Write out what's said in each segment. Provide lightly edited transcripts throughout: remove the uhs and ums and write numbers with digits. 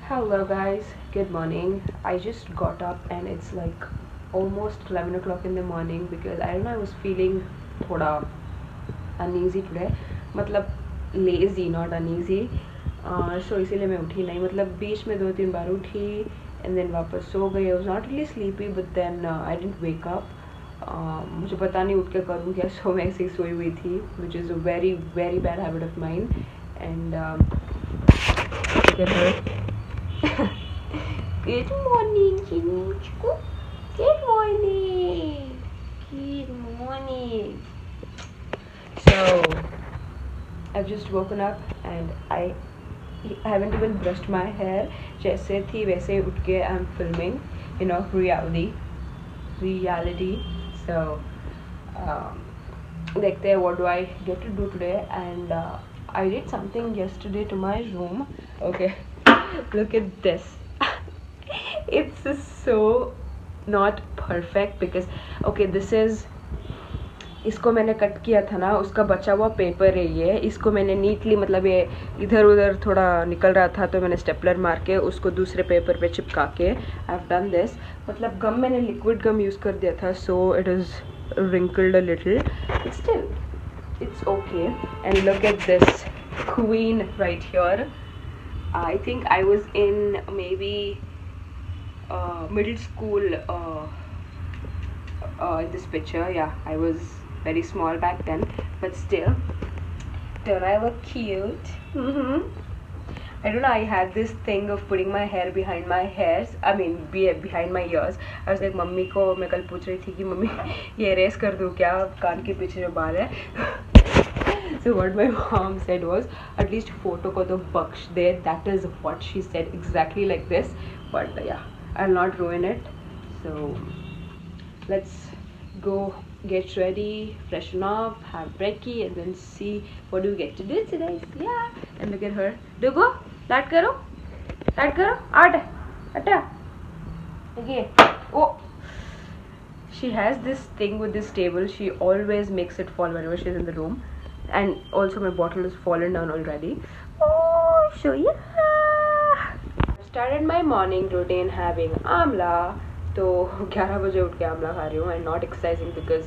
Hello guys, good morning. I just got up and it's like almost 11 o'clock in the morning because I don't know, I was feeling thoda uneasy today. मतलब lazy, not uneasy. So इसीलिए मैं उठी नहीं, मतलब बीच में 2-3 बार उठी and then वापस सो गई. I was not really sleepy but then I didn't wake up. मुझे पता नहीं उठ के करूँ क्या, सो मैं ऐसे ही सोई हुई थी, which is a very very bad habit of mine. And look at her. Good morning, Chinuchku. Good morning. Good morning. So, I've just woken up and I haven't even brushed my hair. जैसे थी वैसे उठ के I'm filming, reality. So, देखते हैं what do I get to do today. And I did something yesterday to my room. Okay, look at this. It's so not perfect because okay, this is, इसको मैंने cut किया था ना, उसका बचा हुआ पेपर है ये. इसको मैंने नीटली, मतलब ये इधर उधर थोड़ा निकल रहा था तो मैंने स्टेपलर मार के उसको दूसरे पेपर पे चिपका के आई हैव डन दिस. मतलब गम मैंने लिक्विड गम यूज़ कर दिया था, so it is wrinkled a little but still it's okay. And look at this queen right here. I think I was in maybe middle school in this picture. Yeah, I was very small back then, but still, don't I look cute? I don't know, I had this thing of putting my hair behind my hairs. I mean, behind my ears. I was like, mummy को मैं कल पूछ रही थी कि mummy ये race कर दूँ क्या कान के पीछे जो बाल है. So what my mom said was, at least photo ko to baksh de. That is what she said, exactly like this. But yeah, I'll not ruin it. So let's go get ready, freshen up, have brekkie, and then see what do we get to do today. So, yeah, and look at her. Do go. Start karo. Start karo. Aata. Okay. Oh. She has this thing with this table. She always makes it fall whenever she's in the room. And also my bottle has fallen down already. Oh, show you. Started my morning routine having amla. तो 11 बजे उठ के आमला खा रही हूँ and not exercising because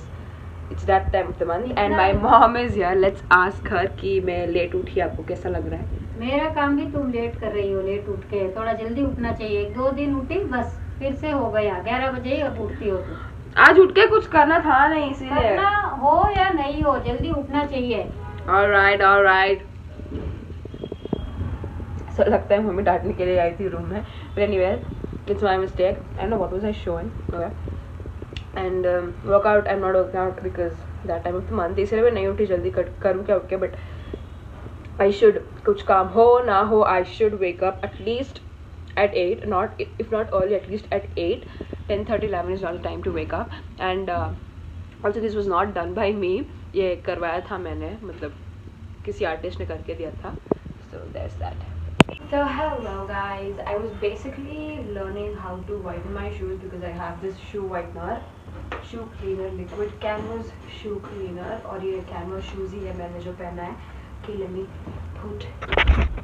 it's that time of the month. And my mom is here. Let's ask her कि मैं late उठी, आपको कैसा लग रहा है? मेरा काम भी तुम लेट कर रही हो. लेट उठ के थोड़ा जल्दी उठना चाहिए. 1-2 दिन उठी बस फिर से हो गया 11 बजे ही अब उठती हो तुम. आज उठ के कुछ करना था नहीं, इसीलिए. करना हो या नहीं हो जल्दी उठना चाहिए. Alright. So लगता है मम्मी डांटने के लिए आई थी रूम में. But anyway, it's my mistake. I don't know what was I showing. Okay. And workout, I'm not working out because that time of the month. इसलिए मैं नहीं उठी जल्दी, करूँ क्या उठ के. But I should, कुछ काम हो ना हो, I should wake up at least at 8, not if not early, at least at 8. 10:30, 11 is not the time to wake up. And also this was not done by me. ये करवाया था मैंने, मतलब किसी आर्टिस्ट ने करके दिया था. So there's that. So hello guys, I was basically learning how to whiten my shoes because I have this shoe whitener, shoe cleaner, liquid canvas shoe cleaner. और ये canvas shoes ही है मैंने जो पहना है. Okay, let me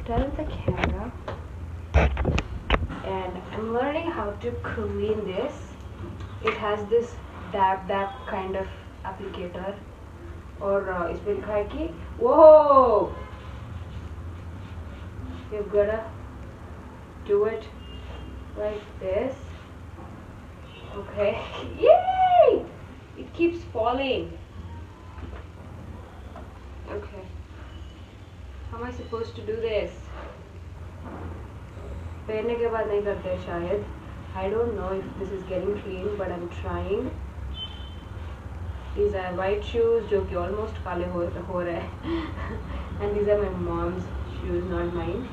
turn the camera. And I'm learning how to clean this. It has this dab kind of applicator. और इस पे लिखा है कि whoa, you've gotta do it like this. Okay. Yay! It keeps falling. Okay. How am I supposed to do this? पहनने के बाद नहीं करते शायद. I don't know if this is getting clean, but I'm trying. These are white shoes जो कि almost काले हो रहे हैं. And these are my mom's shoes, not mine.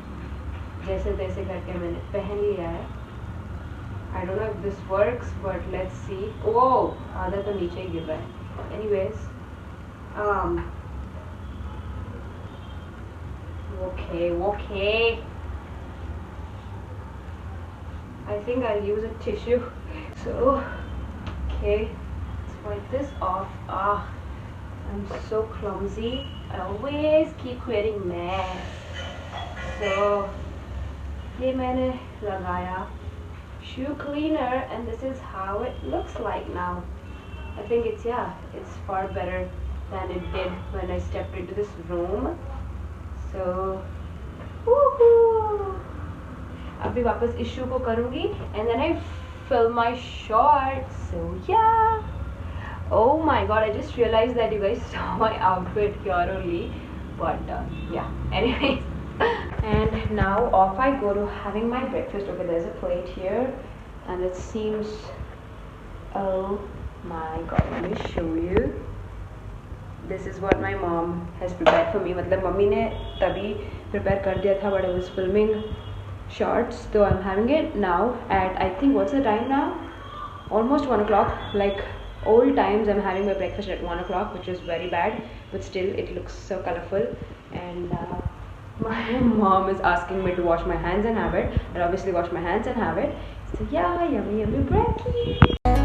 जैसे तैसे करके मैंने पहन लिया है. I don't know if this works, but let's see. Oh, आधा तो नीचे ही गिर रहा है. Anyways, okay. I think I'll use a tissue. So, okay, let's wipe this off. I'm so clumsy. I always keep creating mess. So ये मैंने लगाया shoe cleaner, and this is how it looks like now. I think it's far better than it did when I stepped into this room. So, woohoo! अभी वापस इस शू को करूँगी and then I film my shorts. So yeah. Oh my god, I just realized that you guys saw my outfit here only. But yeah, anyways. And now off I go to having my breakfast. Okay, there's a plate here and it seems, oh my god, let me show you. This is what my mom has prepared for me. मतलब mummy ने तभी prepare कर दिया था, but I was filming shorts, so I'm having it now at, I think, what's the time now? Almost 1 o'clock. Like old times, I'm having my breakfast at 1 o'clock, which is very bad, but still it looks so colorful. And my mom is asking me to wash my hands and have it. I obviously wash my hands and have it. So yeah, yummy yummy brekkie.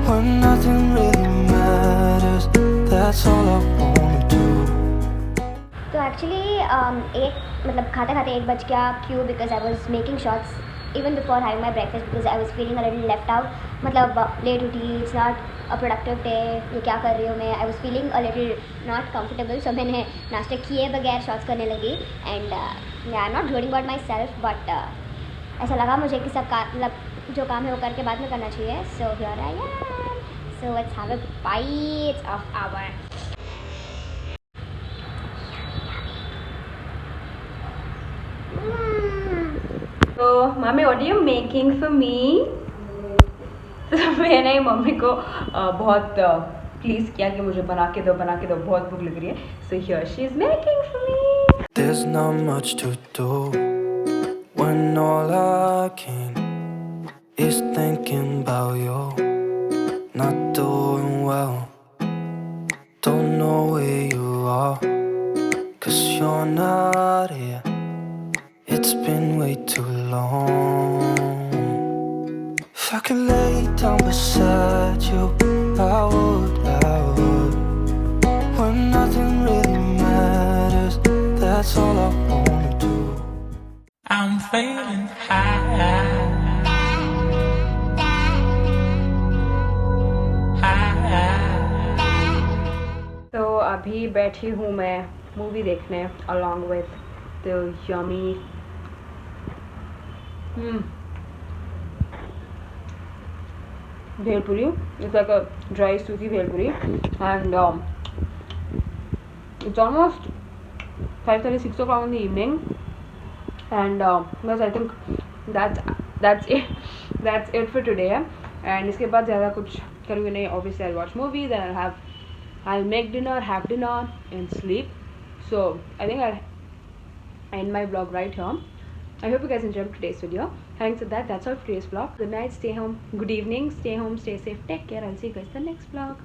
When nothing really matters, that's all I wanna do. तो actually एक मतलब खाते खाते 1 बज गया. क्यों? Because I was making shorts even before having my breakfast because I was feeling a little left out. मतलब late उठी, it's not a productive day, ये क्या कर रही हूँ मैं. I was feeling a little not comfortable. So मैंने नाश्ता किए बगैर शॉर्ट्स करने लगी. And I am not glorying about myself, but ऐसा लगा मुझे कि सब मतलब जो काम है वो करके बाद में करना चाहिए. So here I am. So let's have a bite of our. So, mommy, what are you making for me? मैंने मम्मी को बहुत प्लीज़ किया कि मुझे बना के दो, बहुत भूख लग रही है. So here she is making for me. There's not much to do when all I can is thinking about you. Not doing well, don't know where you are, 'cause you're not here. It's been way too long. If I could lay down beside you, I would. When nothing really matters, that's all I wanna do. I'm feeling high. तो अभी बैठी हूँ मैं movie देखने along with the yummy bhelpuri. It's like a dry सूखी bhelpuri, and it's almost 5:30, 6 o'clock in the evening, and bas I think that's it for today. And इसके बाद ज़्यादा कुछ करूँगी नहीं. Obviously I'll watch movies and I'll make dinner, have dinner and sleep. So I think I'll end my vlog right here. I hope you guys enjoyed today's video. Having said that, that's all for today's vlog. Good night, stay home, good evening, stay home, stay safe, take care. I'll see you guys in the next vlog.